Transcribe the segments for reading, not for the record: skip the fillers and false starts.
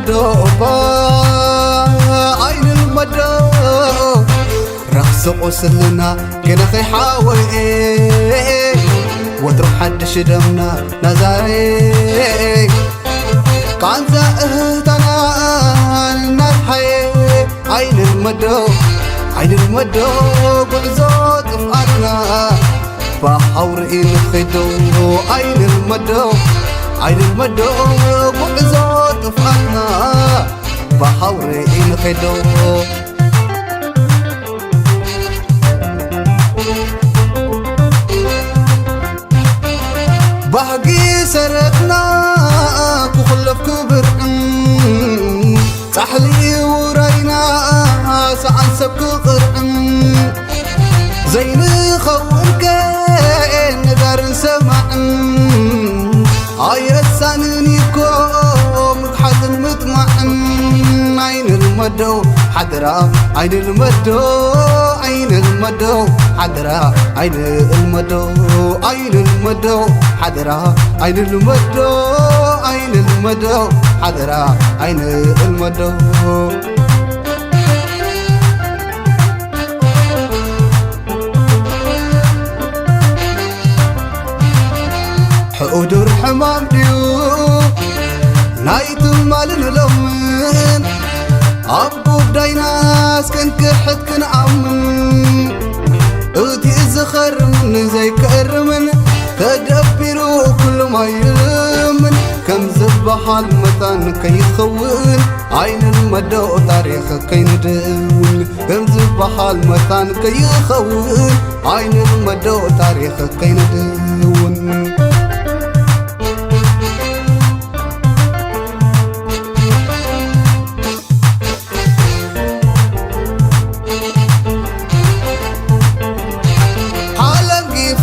المدو عين المدو رخص قسلنا كنا خي حاوي وتروح حدش دمنا نزاري كان زاهتنا نرحي عين المدو عين المدو قعزوت فقرنا بحوري نخدو عين المدو عين المدو قعزوت فقرنا بحوري نخدو بحقي سرقنا كخلف كبر صحلي ورينا سعن سبك قرن زين خونك ندار نسمع عيرت ساننيكو متحد مطمع عين المدو حدرا عين المدو عين المدو حدرا عين المدو عين المدو حدرا عين المدو عين المدو حدرا عين المدو حقودر حمام ديو نايت مالن لمن أبو دايناس كن كحد كن عمن أوتي الزخر من زي كرمن تدبروا كل ما يلمن كم زبح المتان كي يخون عين المدو تاريخ كي ندون كم زبح المتان كي يخون عين المدو تاريخ كي ندون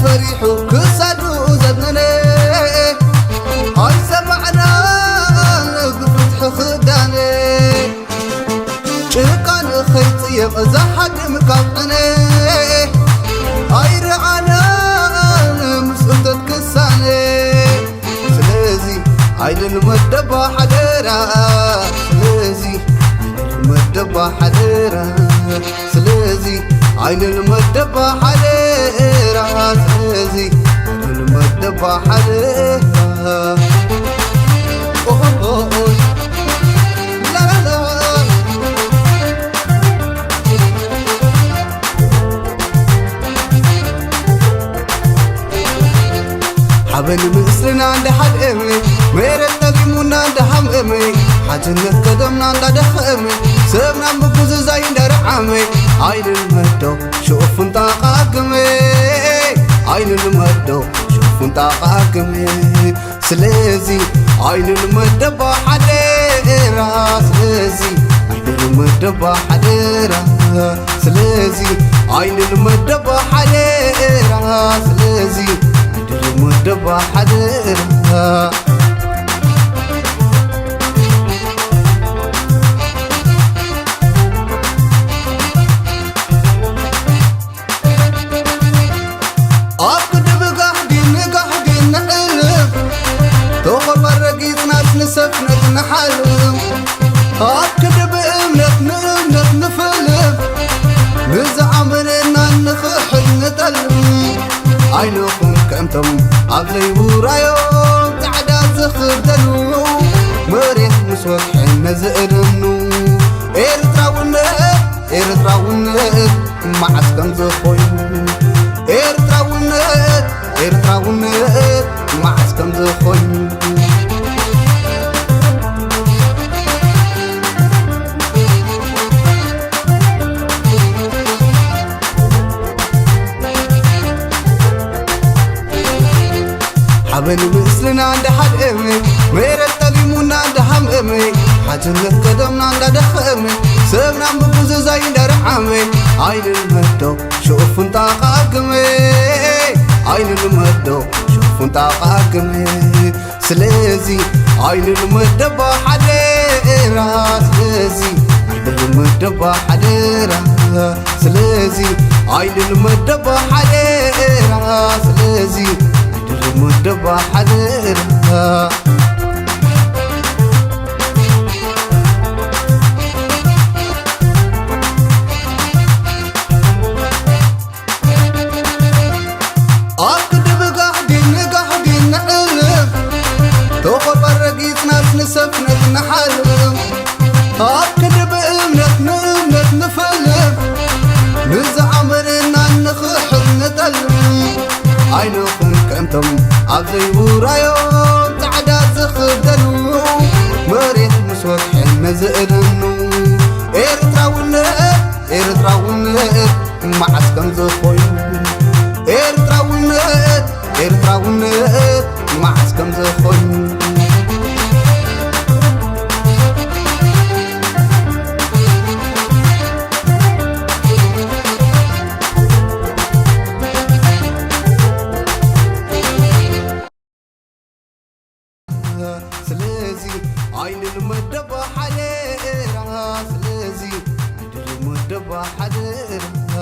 فريحو كسادو زدنني هاي سمعنا قفتح خداني شكان خيط يبقى حد مكافعني هاي رعانا مسؤولة كساني سلازي عين المدبة حديرة سلازي المدبة حديرة سلازي عين المدبة حديرة سلازي عين المدبة حديرة لا لا لا حبل مصرنا عند حد امي ميرت تقيمونا عند حم امي حاجنا قدمنا عند دخمي سبنا بكوز زي درعمي عين المدو شوف انت قاقمي عين المدو شوف انت قاقمي سلازي عين المدبة حديرة سلازي عين المدبة حديرة سلازي عين المدبة حديرة سلازي المدبة حديرة أكد بقهدين قهدين نحلم توخر برقيت ناس نسفنك نحلم أكد بأمنك نأمنك نفلم نزعمرنا نخحل نتلم عينكم كأنتم عبلي ورايوم تعدا زخدلو مريت مسوك حين زئرنو إرتراونت معسكن زخوين إرتراونت معسكن زخوين حبل مسلنا عند حد امي ميرت تقيمونا عند حم امي حاجنا قدمنا عند دخمي سبنا بكوز زي درعمي عين المدو شوف انت قاقمي عين المدو شوف انت قاقمي سلازي عين المدبة حديرة سلازي عين المدبة حديرة سلازي عين المدبة حديرة سلازي المدبة حديرة እቶም ኣብ ዘይውራዮም ፃዕዳ ዝኽደኑ መሬት ምስ ወድሐን መዝእደኑ ኤርትራውነት ኤርትራውነት መዓዝ ከም ዝኾይኑ ኤርትራውነት ኤርትራውነት መዓዝ ከም ዝኾይኑ ስለዚ ዓይንን መደባ ሓደራ ስለዚ ዓይንን መደባ ሓደራ